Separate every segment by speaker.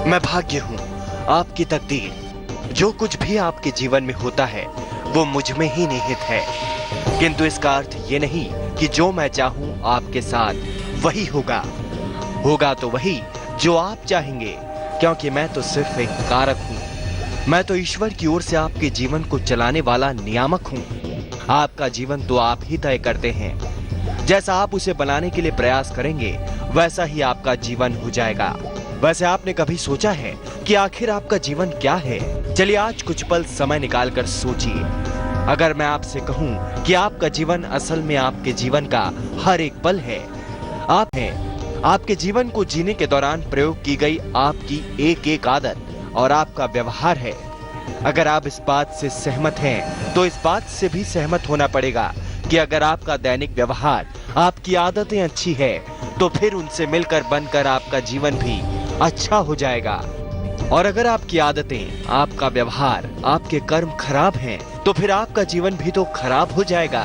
Speaker 1: मैं भाग्य हूँ, आपकी तकदीर। जो कुछ भी आपके जीवन में होता है वो मुझ में ही निहित है, किंतु इसका अर्थ ये नहीं कि जो मैं चाहूँ आपके साथ वही होगा। होगा तो वही जो आप चाहेंगे, क्योंकि मैं तो सिर्फ एक कारक हूँ। मैं तो ईश्वर की ओर से आपके जीवन को चलाने वाला नियामक हूँ। आपका जीवन तो आप ही तय करते हैं। जैसा आप उसे बनाने के लिए प्रयास करेंगे वैसा ही आपका जीवन हो जाएगा। वैसे आपने कभी सोचा है कि आखिर आपका जीवन क्या है? चलिए आज कुछ पल समय निकालकर सोचिए। अगर मैं आपसे कहूं कि आपका जीवन असल में आपके जीवन का हर एक पल है, आप हैं। आपके जीवन को जीने के दौरान प्रयोग की गई आपकी एक एक आदत और आपका व्यवहार है। अगर आप इस बात से सहमत हैं तो इस बात से भी सहमत होना पड़ेगा कि अगर आपका दैनिक व्यवहार, आपकी आदतें अच्छी है तो फिर उनसे मिलकर बनकर आपका जीवन भी अच्छा हो जाएगा। और अगर आपकी आदतें, आपका व्यवहार, आपके कर्म खराब हैं तो फिर आपका जीवन भी तो खराब हो जाएगा।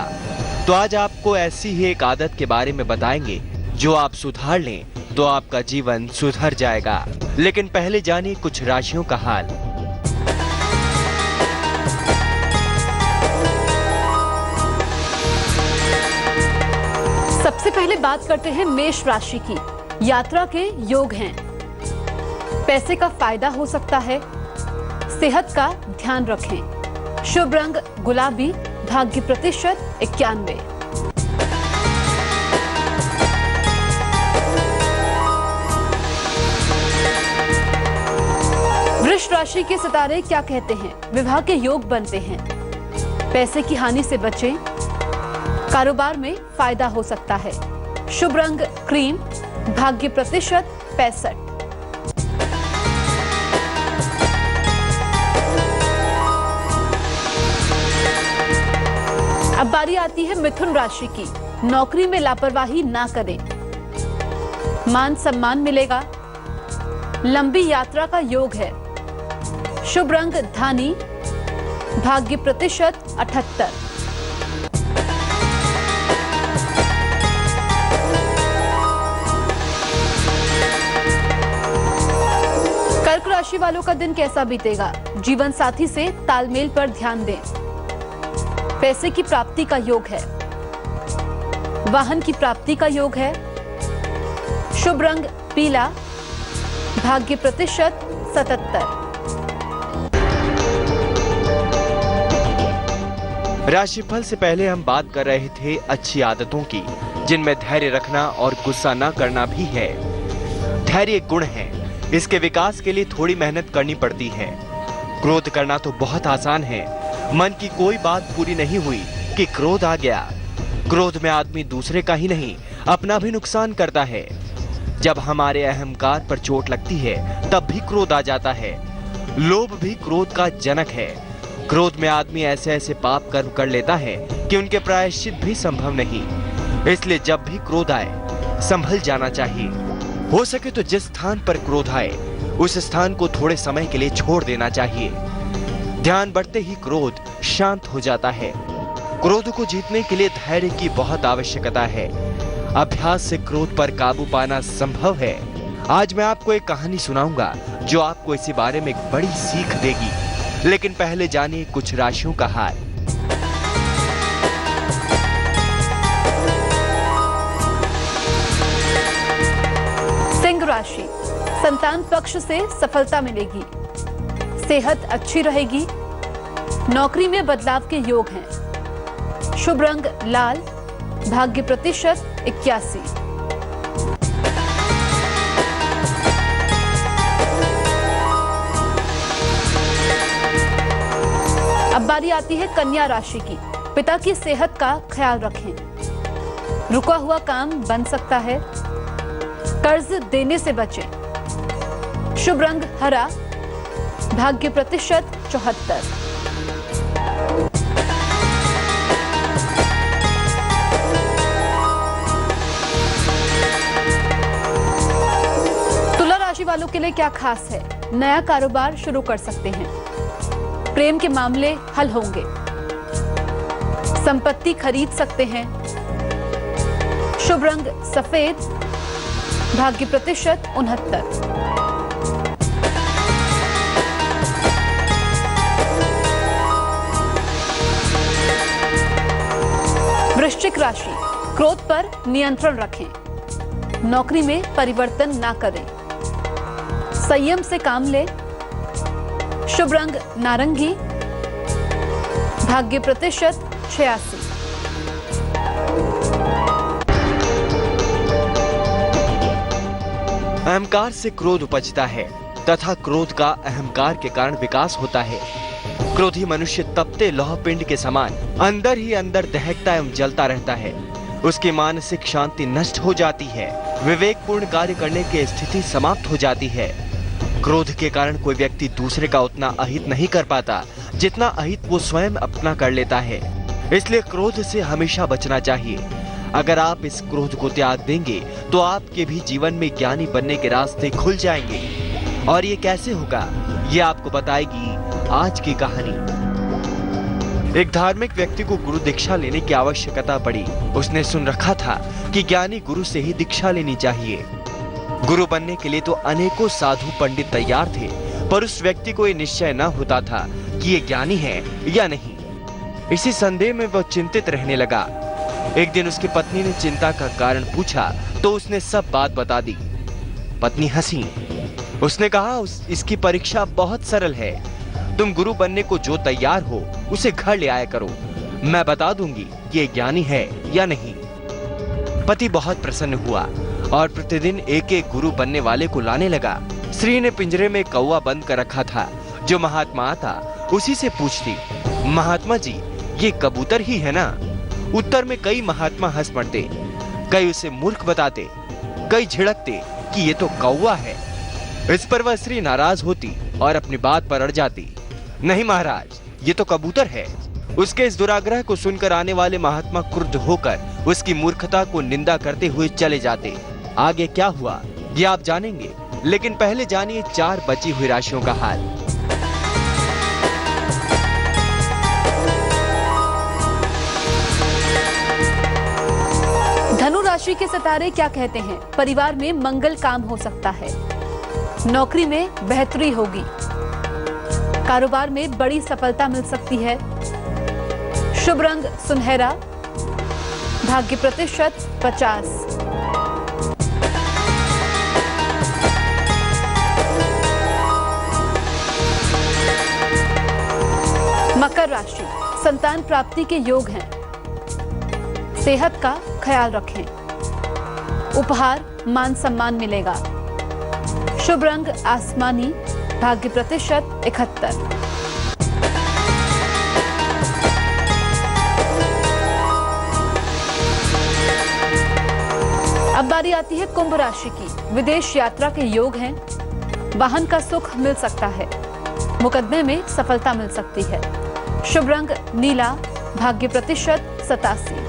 Speaker 1: तो आज आपको ऐसी ही एक आदत के बारे में बताएंगे जो आप सुधार लें तो आपका जीवन सुधर जाएगा। लेकिन पहले जानिए कुछ राशियों का हाल।
Speaker 2: सबसे पहले बात करते हैं मेष राशि की। यात्रा के योग हैं, पैसे का फायदा हो सकता है, सेहत का ध्यान रखें। शुभ रंग गुलाबी, भाग्य प्रतिशत 91। वृष राशि के सितारे क्या कहते हैं? विवाह के योग बनते हैं, पैसे की हानि से बचें, कारोबार में फायदा हो सकता है। शुभ रंग क्रीम, भाग्य प्रतिशत 65। अब बारी आती है मिथुन राशि की। नौकरी में लापरवाही ना करें, मान सम्मान मिलेगा, लंबी यात्रा का योग है। शुभ रंग धानी, भाग्य प्रतिशत 78। कर्क राशि वालों का दिन कैसा बीतेगा? जीवन साथी से तालमेल पर ध्यान दें, पैसे की प्राप्ति का योग है, वाहन की प्राप्ति का योग है। शुभ रंग पीला, भाग्य प्रतिशत 77।
Speaker 1: राशिफल से पहले हम बात कर रहे थे अच्छी आदतों की, जिनमें धैर्य रखना और गुस्सा न करना भी है। धैर्य एक गुण है, इसके विकास के लिए थोड़ी मेहनत करनी पड़ती है। क्रोध करना तो बहुत आसान है, मन की कोई बात पूरी नहीं हुई कि क्रोध आ गया। क्रोध में आदमी दूसरे का ही नहीं अपना भी नुकसान करता है। जब हमारे अहंकार पर चोट लगती है तब भी क्रोध आ जाता है। लोभ भी क्रोध का जनक है। क्रोध में आदमी ऐसे ऐसे पाप कर्म कर लेता है कि उनके प्रायश्चित भी संभव नहीं। इसलिए जब भी क्रोध आए संभल जाना चाहिए। हो सके तो जिस स्थान पर क्रोध आए उस स्थान को थोड़े समय के लिए छोड़ देना चाहिए। ध्यान बढ़ते ही क्रोध शांत हो जाता है। क्रोध को जीतने के लिए धैर्य की बहुत आवश्यकता है। अभ्यास से क्रोध पर काबू पाना संभव है। आज मैं आपको एक कहानी सुनाऊंगा जो आपको इसी बारे में एक बड़ी सीख देगी। लेकिन पहले जानिए कुछ राशियों का हाल।
Speaker 2: सिंह राशि, संतान पक्ष से सफलता मिलेगी, सेहत अच्छी रहेगी, नौकरी में बदलाव के योग हैं। शुभ रंग लाल, भाग्य प्रतिशत 81। अब बारी आती है कन्या राशि की। पिता की सेहत का ख्याल रखें, रुका हुआ काम बन सकता है, कर्ज देने से बचें। शुभ रंग हरा, भाग्य प्रतिशत 74। तुला राशि वालों के लिए क्या खास है? नया कारोबार शुरू कर सकते हैं, प्रेम के मामले हल होंगे, संपत्ति खरीद सकते हैं। शुभ रंग सफेद, भाग्य प्रतिशत 69। राशि, क्रोध पर नियंत्रण रखें। नौकरी में परिवर्तन ना करें। संयम से काम लें। शुभ रंग नारंगी। भाग्य प्रतिशत 86।
Speaker 1: अहंकार से क्रोध उपजता है तथा क्रोध का अहंकार के कारण विकास होता है। क्रोधी मनुष्य तपते लौह पिंड के समान अंदर ही अंदर दहकता एवं जलता रहता है। उसकी मानसिक शांति नष्ट हो जाती है। विवेकपूर्ण कार्य करने की स्थिति समाप्त हो जाती है। क्रोध के कारण कोई व्यक्ति दूसरे का उतना अहित नहीं कर पाता जितना अहित वो स्वयं अपना कर लेता है। इसलिए क्रोध से हमेशा बचना चाहिए। अगर आप इस क्रोध को त्याग देंगे तो आपके भी जीवन में ज्ञानी बनने के रास्ते खुल जाएंगे। और ये कैसे होगा, ये आपको बताएगी आज की कहानी। एक धार्मिक व्यक्ति को गुरु दीक्षा लेने की आवश्यकता पड़ी। उसने सुन रखा था कि ज्ञानी गुरु से ही दीक्षा लेनी चाहिए। गुरु बनने के लिए तो अनेकों साधु पंडित तैयार थे, पर उस व्यक्ति को ये निश्चय न होता था कि ये ज्ञानी है या नहीं। इसी संदेह में वह चिंतित रहने लगा। एक दिन उसकी पत्नी ने चिंता का कारण पूछा तो उसने सब बात बता दी। पत्नी हंसी। उसने कहा, इसकी परीक्षा बहुत सरल है। तुम गुरु बनने को जो तैयार हो उसे घर ले आया करो। मैं बता दूंगी कि ये ज्ञानी है या नहीं। पति बहुत प्रसन्न हुआ और प्रतिदिन एक एक गुरु बनने वाले को लाने लगा। स्त्री ने पिंजरे में कौवा बंद कर रखा था। जो महात्मा आता उसी से पूछती, महात्मा जी ये कबूतर ही है ना? उत्तर में कई महात्मा हंस पड़ते, कई उसे मूर्ख बताते, कई झिड़कते कि ये तो कौवा है। इस पर वह स्त्री नाराज होती और अपनी बात पर अड़ जाती। नहीं महाराज, ये तो कबूतर है। उसके इस दुराग्रह को सुनकर आने वाले महात्मा क्रुद्ध होकर उसकी मूर्खता को निंदा करते हुए चले जाते। आगे क्या हुआ ये आप जानेंगे, लेकिन पहले जानिए 4 बची हुई राशियों का हाल।
Speaker 2: धनु राशि के सितारे क्या कहते हैं? परिवार में मंगल काम हो सकता है। नौकरी में बेहतरी होगी। कारोबार में बड़ी सफलता मिल सकती है। शुभ रंग सुनहरा। भाग्य प्रतिशत 50। मकर राशि, संतान प्राप्ति के योग हैं। सेहत का ख्याल रखें। उपहार मान सम्मान मिलेगा। शुभ रंग आसमानी। भाग्य प्रतिशत 71। अब बारी आती है कुंभ राशि की। विदेश यात्रा के योग हैं। वाहन का सुख मिल सकता है। मुकदमे में सफलता मिल सकती है। शुभ रंग नीला। भाग्य प्रतिशत 87।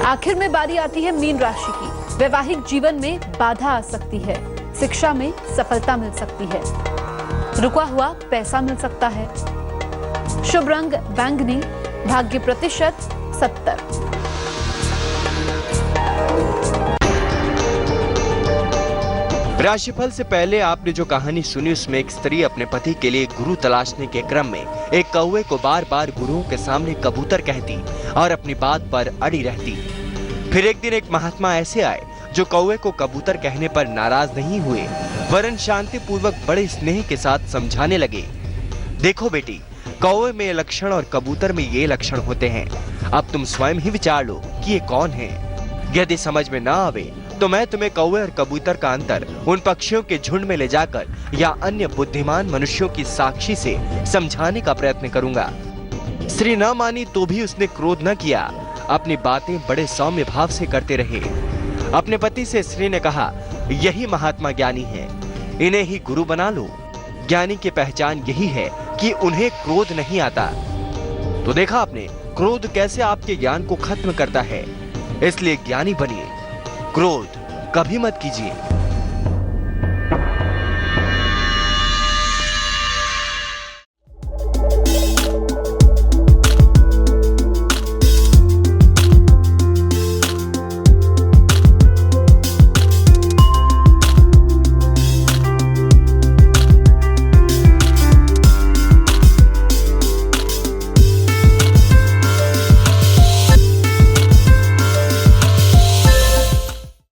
Speaker 2: आखिर में बारी आती है मीन राशि की। वैवाहिक जीवन में बाधा आ सकती है। शिक्षा में सफलता मिल सकती है। रुका हुआ पैसा मिल सकता है। शुभ रंग बैंगनी। भाग्य प्रतिशत 70।
Speaker 1: राशिफल से पहले आपने जो कहानी सुनी उसमें एक स्त्री अपने पति के लिए गुरु तलाशने के क्रम में एक कौवे को बार बार गुरुओं के सामने कबूतर कहती और अपनी बात पर अड़ी रहती। फिर एक दिन एक महात्मा ऐसे आए जो कौवे को कबूतर कहने पर नाराज नहीं हुए, वरन शांति पूर्वक बड़े स्नेह के साथ समझाने लगे। देखो बेटी, कौवे में ये लक्षण और कबूतर में ये लक्षण होते हैं। अब तुम स्वयं ही विचार लो कि ये कौन है। यदि समझ में ना आवे तो मैं तुम्हें कौवे और कबूतर का अंतर उन पक्षियों के झुंड में ले जाकर या अन्य बुद्धिमान मनुष्यों की साक्षी से समझाने का प्रयत्न करूंगा। स्त्री न मानी तो भी उसने क्रोध न किया। अपनी बातें बड़े सौम्य भाव से करते रहे। अपने पति से स्त्री ने कहा, यही महात्मा ज्ञानी है, इन्हें ही गुरु बना लो। ज्ञानी की पहचान यही है कि उन्हें क्रोध नहीं आता। तो देखा आपने क्रोध कैसे आपके ज्ञान को खत्म करता है। इसलिए ज्ञानी बनिए, क्रोध कभी मत कीजिए।